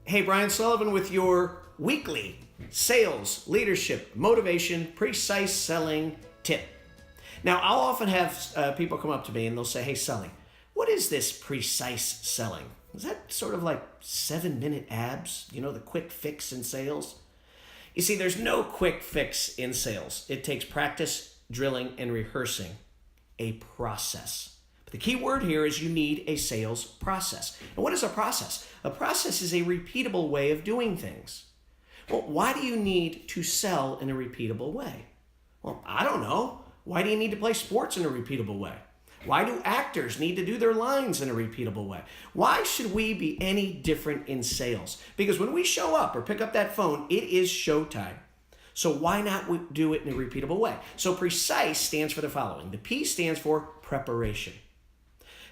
Hey, Brian Sullivan with your weekly sales, leadership, motivation, precise selling tip. Now, I'll often have people come up to me and they'll say, hey, Sully, what is this precise selling? Is that sort of like 7-minute abs? You know, the quick fix in sales? You see, there's no quick fix in sales. It takes practice, drilling, and rehearsing a process. The key word here is you need a sales process. And what is a process? A process is a repeatable way of doing things. Well, why do you need to sell in a repeatable way? Well, I don't know. Why do you need to play sports in a repeatable way? Why do actors need to do their lines in a repeatable way? Why should we be any different in sales? Because when we show up or pick up that phone, it is showtime. So why not do it in a repeatable way? So precise stands for the following. The P stands for preparation.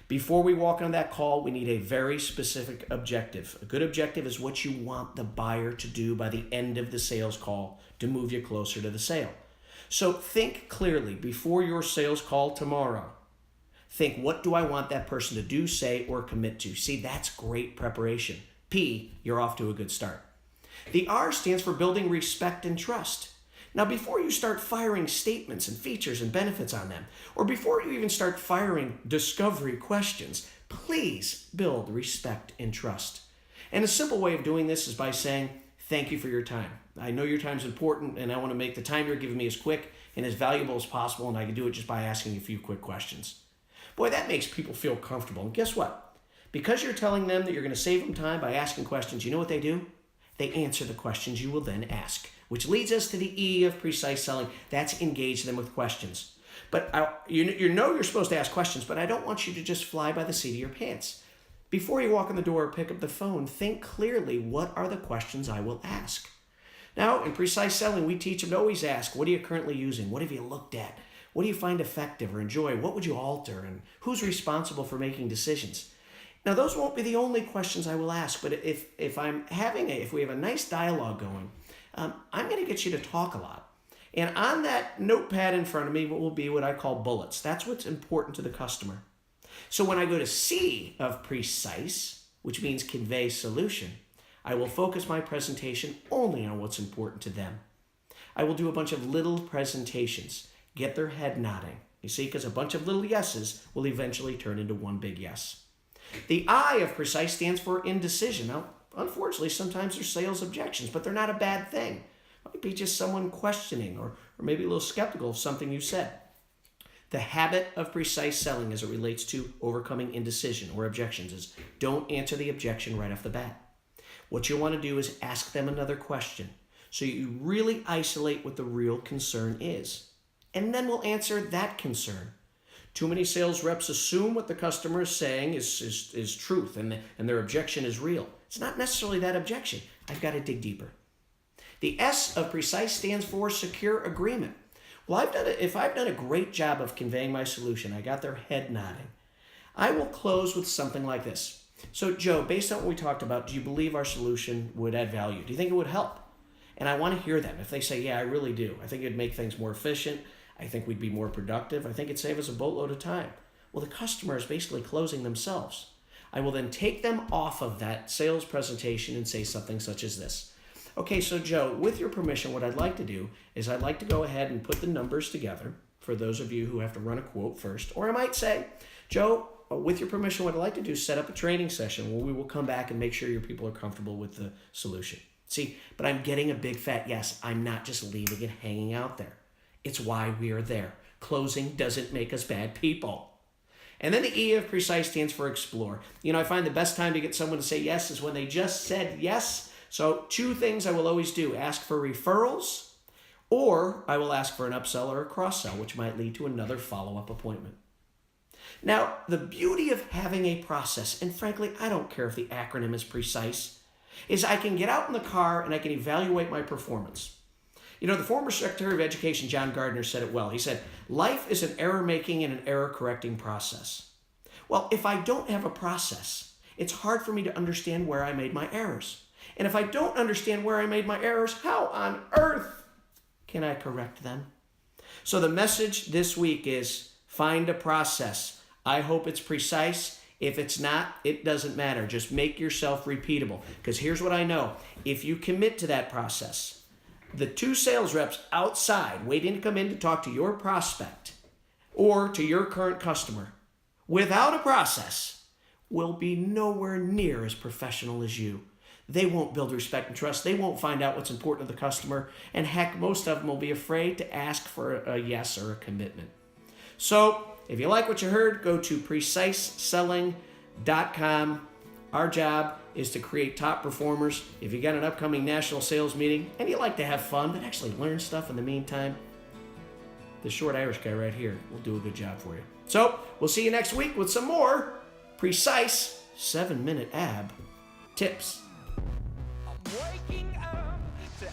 Before we walk on that call, we need a very specific objective. A good objective is what you want the buyer to do by the end of the sales call to move you closer to the sale. So think clearly before your sales call tomorrow. Think, what do I want that person to do, say, or commit to? See, that's great preparation. P, you're off to a good start. The R stands for building respect and trust. Now, before you start firing statements and features and benefits on them, or before you even start firing discovery questions, please build respect and trust. And a simple way of doing this is by saying, thank you for your time. I know your time is important, and I want to make the time you're giving me as quick and as valuable as possible, and I can do it just by asking a few quick questions. Boy, that makes people feel comfortable. And guess what? Because you're telling them that you're going to save them time by asking questions, you know what they do? They answer the questions you will then ask, which leads us to the E of precise selling. That's engage them with questions. But you know you're supposed to ask questions, but I don't want you to just fly by the seat of your pants. Before you walk in the door or pick up the phone, think clearly, what are the questions I will ask? Now, in precise selling, we teach them to always ask, what are you currently using? What have you looked at? What do you find effective or enjoy? What would you alter? And who's responsible for making decisions? Now, those won't be the only questions I will ask, but if we have a nice dialogue going, I'm going to get you to talk a lot. And on that notepad in front of me will be what I call bullets. That's what's important to the customer. So when I go to C of precise, which means convey solution, I will focus my presentation only on what's important to them. I will do a bunch of little presentations, get their head nodding. You see, because a bunch of little yeses will eventually turn into one big yes. The I of precise stands for indecision. Now, unfortunately, sometimes there's sales objections, but they're not a bad thing. It might be just someone questioning or maybe a little skeptical of something you said. The habit of precise selling as it relates to overcoming indecision or objections is don't answer the objection right off the bat. What you want to do is ask them another question so you really isolate what the real concern is. And then we'll answer that concern. Too many sales reps assume what the customer is saying is truth and their objection is real. It's not necessarily that objection. I've got to dig deeper. The S of precise stands for secure agreement. Well, if I've done a great job of conveying my solution, I got their head nodding, I will close with something like this. So, Joe, based on what we talked about, do you believe our solution would add value? Do you think it would help? And I want to hear them. If they say, yeah, I really do. I think it'd make things more efficient. I think we'd be more productive. I think it'd save us a boatload of time. Well, the customer is basically closing themselves. I will then take them off of that sales presentation and say something such as this. Okay, so Joe, with your permission, what I'd like to do is I'd like to go ahead and put the numbers together for those of you who have to run a quote first. Or I might say, Joe, with your permission, what I'd like to do is set up a training session where we will come back and make sure your people are comfortable with the solution. See, but I'm getting a big fat yes. I'm not just leaving it hanging out there. It's why we are there. Closing doesn't make us bad people. And then the E of precise stands for explore. You know, I find the best time to get someone to say yes is when they just said yes. So 2 things I will always do. Ask for referrals, or I will ask for an upsell or a cross-sell, which might lead to another follow-up appointment. Now, the beauty of having a process, and frankly, I don't care if the acronym is precise, is I can get out in the car and I can evaluate my performance. You know, the former Secretary of Education, John Gardner, said it well. He said, life is an error-making and an error-correcting process. Well, if I don't have a process, it's hard for me to understand where I made my errors. And if I don't understand where I made my errors, how on earth can I correct them? So the message this week is find a process. I hope it's precise. If it's not, it doesn't matter. Just make yourself repeatable. Because here's what I know. If you commit to that process, the 2 sales reps outside waiting to come in to talk to your prospect or to your current customer without a process will be nowhere near as professional as you. They won't build respect and trust. They won't find out what's important to the customer. And heck, most of them will be afraid to ask for a yes or a commitment. So if you like what you heard, go to preciseselling.com. Our job is to create top performers. If you got an upcoming national sales meeting and you like to have fun but actually learn stuff in the meantime, the short Irish guy right here will do a good job for you. So we'll see you next week with some more precise 7-minute ab tips. I'm waking up to